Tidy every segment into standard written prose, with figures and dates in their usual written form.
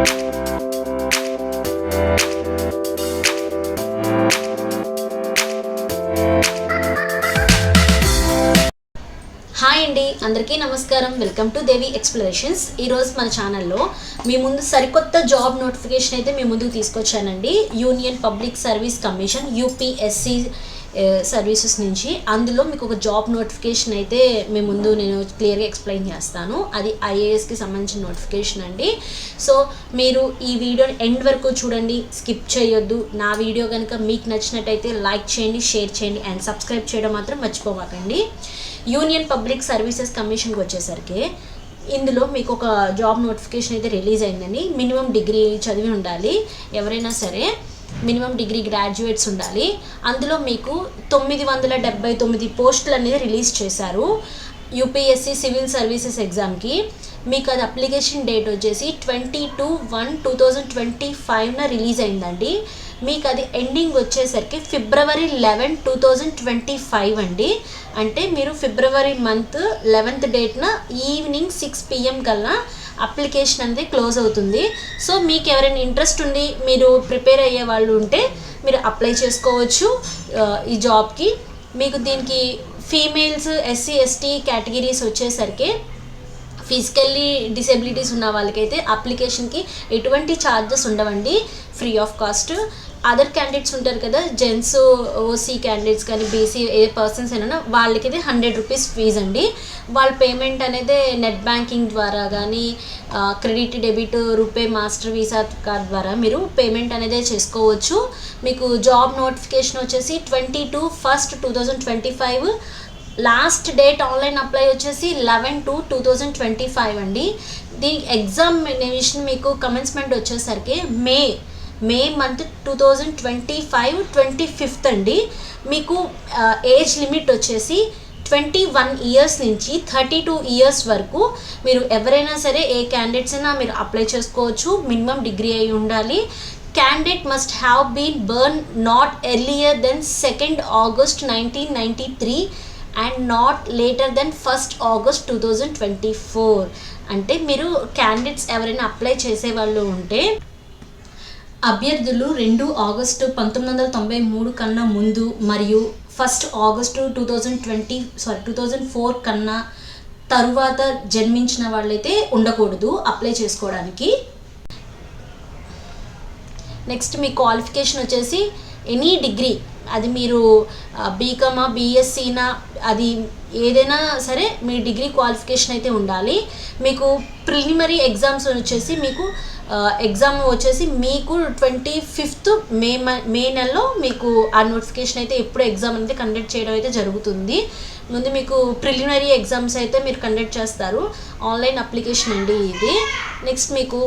Hi అండి, అందరికీ నమస్కారం. Welcome to Devi explorations. ఈరోజు మన ఛానల్లో మీ ముందు సరికొత్త జాబ్ నోటిఫికేషన్ అయితే మీ ముందుకు తీసుకొచ్చానండి. Union public service commission UPSC services నుంచి. అందులో మీకు ఒక జాబ్ నోటిఫికేషన్ అయితే మీ ముందు నేను క్లియర్గా ఎక్స్ప్లెయిన్ చేస్తాను. అది ఐఏఎస్కి సంబంధించిన నోటిఫికేషన్ అండి. సో మీరు ఈ వీడియోని ఎండ్ వరకు చూడండి, స్కిప్ చేయొద్దు. నా వీడియో కనుక మీకు నచ్చినట్టయితే లైక్ చేయండి, షేర్ చేయండి అండ్ సబ్స్క్రైబ్ చేయడం మాత్రం మర్చిపోమాకండి. యూనియన్ పబ్లిక్ సర్వీసెస్ కమిషన్కి వచ్చేసరికి ఇందులో మీకు ఒక జాబ్ నోటిఫికేషన్ అయితే రిలీజ్ అయిందండి. మినిమం డిగ్రీ చదివి ఉండాలి, ఎవరైనా సరే మినిమం డిగ్రీ గ్రాడ్యుయేట్స్ ఉండాలి. అందులో మీకు 979 పోస్టులు అనేది రిలీజ్ చేశారు యూపీఎస్సి సివిల్ సర్వీసెస్ ఎగ్జామ్కి. మీకు అది అప్లికేషన్ డేట్ వచ్చేసి 22/1/2025న రిలీజ్ అయిందండి. మీకు అది ఎండింగ్ వచ్చేసరికి February 11, 2025 అండి. అంటే మీరు ఫిబ్రవరి మంత్ 11th డేట్న ఈవినింగ్ 6 PM కల్లా అప్లికేషన్ అనేది క్లోజ్ అవుతుంది. సో మీకు ఎవరైనా ఇంట్రెస్ట్ ఉండి మీరు ప్రిపేర్ అయ్యే వాళ్ళు ఉంటే మీరు అప్లై చేసుకోవచ్చు ఈ జాబ్కి. మీకు దీనికి ఫీమేల్స్, SC ST కేటగిరీస్ వచ్చేసరికి ఫిజికల్లీ డిసేబిలిటీస్ ఉన్న వాళ్ళకైతే అప్లికేషన్కి ఎటువంటి ఛార్జెస్ ఉండవండి, free of cost. Other candidates ఉంటారు కదా, జెంట్స్, ఓసీ క్యాండిడేట్స్ కానీ బీసీ ఏ పర్సన్స్ అయినా వాళ్ళకైతే 100 రూపీస్ ఫీజ్ అండి. వాళ్ళ పేమెంట్ అనేది నెట్ బ్యాంకింగ్ ద్వారా కానీ credit, debit, RuPay, master visa card ద్వారా మీరు పేమెంట్ అనేది చేసుకోవచ్చు. మీకు జాబ్ నోటిఫికేషన్ వచ్చేసి 22/1/2025. లాస్ట్ డేట్ ఆన్లైన్ అప్లై వచ్చేసి 11/2/2025 అండి. దీనికి ఎగ్జామినేషన్ మీకు కమెన్స్మెంట్ వచ్చేసరికి మే మంత్ 2025 25th అండి. మీకు ఏజ్ లిమిట్ వచ్చేసి 21 ఇయర్స్ నుంచి 32 ఇయర్స్ వరకు మీరు ఎవరైనా సరే, ఏ క్యాండిడేట్స్ అయినా మీరు అప్లై చేసుకోవచ్చు. మినిమం డిగ్రీ అయి ఉండాలి. Candidate must have been born not earlier than 2nd August 1993 and not later than 1st August 2024. అంటే మీరు క్యాండిడేట్స్ ఎవరైనా అప్లై చేసే వాళ్ళు ఉంటే అభ్యర్థులు 2 ఆగస్టు 1993 కన్నా ముందు మరియు 1 ఆగస్టు 2004 కన్నా తరువాత జన్మించిన వాళ్ళైతే ఉండకూడదు అప్లై చేసుకోవడానికి. నెక్స్ట్ మీ క్వాలిఫికేషన్ వచ్చేసి ఎనీ డిగ్రీ, అది మీరు బీకామా, బీఎస్సీనా, అది ఏదైనా సరే మీ డిగ్రీ క్వాలిఫికేషన్ అయితే ఉండాలి. మీకు ప్రిలిమినరీ ఎగ్జామ్స్ వచ్చేసి మీకు ఎగ్జామ్ వచ్చేసి మీకు 25th మే నెలలో మీకు ఆ నోటిఫికేషన్ అయితే ఎప్పుడు ఎగ్జామ్ అనేది కండక్ట్ చేయడం అయితే జరుగుతుంది. ముందు మీకు ప్రిలిమినరీ ఎగ్జామ్స్ అయితే మీరు కండక్ట్ చేస్తారు. ఆన్లైన్ అప్లికేషన్ అండి ఇది. నెక్స్ట్ మీకు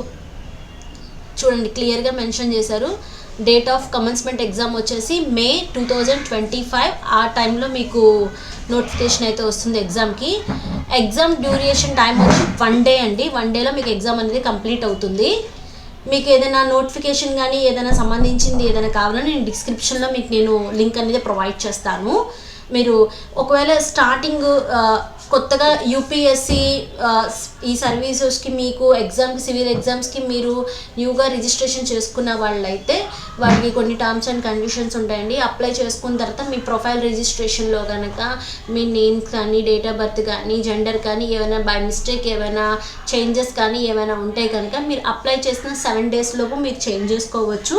చూడండి, క్లియర్గా మెన్షన్ చేశారు. డేట్ ఆఫ్ కమెన్స్మెంట్ ఎగ్జామ్ వచ్చేసి May 2025. ఆ టైంలో మీకు నోటిఫికేషన్ అయితే వస్తుంది ఎగ్జామ్కి. ఎగ్జామ్ డ్యూరేషన్ టైం వచ్చి 1 day అండి. 1 dayలో మీకు ఎగ్జామ్ అనేది కంప్లీట్ అవుతుంది. మీకు ఏదైనా నోటిఫికేషన్ కానీ ఏదైనా సంబంధించింది ఏదైనా కావాలని నేను డిస్క్రిప్షన్లో మీకు నేను లింక్ అనేది ప్రొవైడ్ చేస్తాను. మీరు ఒకవేళ స్టార్టింగ్ కొత్తగా యూపీఎస్సి ఈ సర్వీసెస్కి మీకు ఎగ్జామ్కి, సివిల్ ఎగ్జామ్స్కి మీరు న్యూగా రిజిస్ట్రేషన్ చేసుకున్న వాళ్ళైతే వాటికి కొన్ని టర్మ్స్ అండ్ కండిషన్స్ ఉంటాయండి. అప్లై చేసుకున్న తర్వాత మీ ప్రొఫైల్ రిజిస్ట్రేషన్లో కనుక మీ నేమ్ కానీ, డేట్ ఆఫ్ బర్త్ కానీ, జెండర్ కానీ ఏమైనా బై మిస్టేక్ ఏమైనా చేంజెస్ కానీ ఏమైనా ఉంటే కనుక మీరు అప్లై చేసిన 7 days లోపు మీరు చేంజ్ చేసుకోవచ్చు.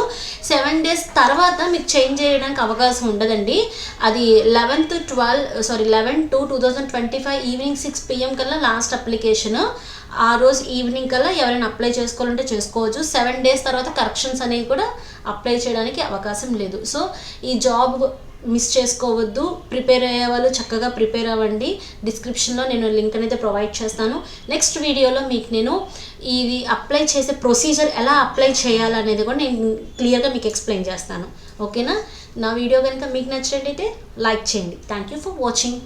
7 days తర్వాత మీకు చేంజ్ చేయడానికి అవకాశం ఉండదండి. అది 11/2/2025 ఈవినింగ్ 6 PM కల్లా లాస్ట్ అప్లికేషన్. ఆ రోజు ఈవినింగ్ కల్లా ఎవరైనా అప్లై చేసుకోవాలంటే చేసుకోవచ్చు. 7 days తర్వాత కరెక్షన్స్ అనేవి కూడా అప్లై చేయడానికి అవకాశం లేదు. సో ఈ జాబ్ మిస్ చేసుకోవద్దు. ప్రిపేర్ అయ్యే వాళ్ళు చక్కగా ప్రిపేర్ అవ్వండి. డిస్క్రిప్షన్లో నేను లింక్ అనేది ప్రొవైడ్ చేస్తాను. నెక్స్ట్ వీడియోలో మీకు నేను ఇది అప్లై చేసే ప్రొసీజర్ ఎలా అప్లై చేయాలనేది కూడా నేను క్లియర్గా మీకు ఎక్స్ప్లెయిన్ చేస్తాను. ఓకేనా? నా వీడియో కనుక మీకు నచ్చినట్లయితే లైక్ చేయండి. Thank you for watching.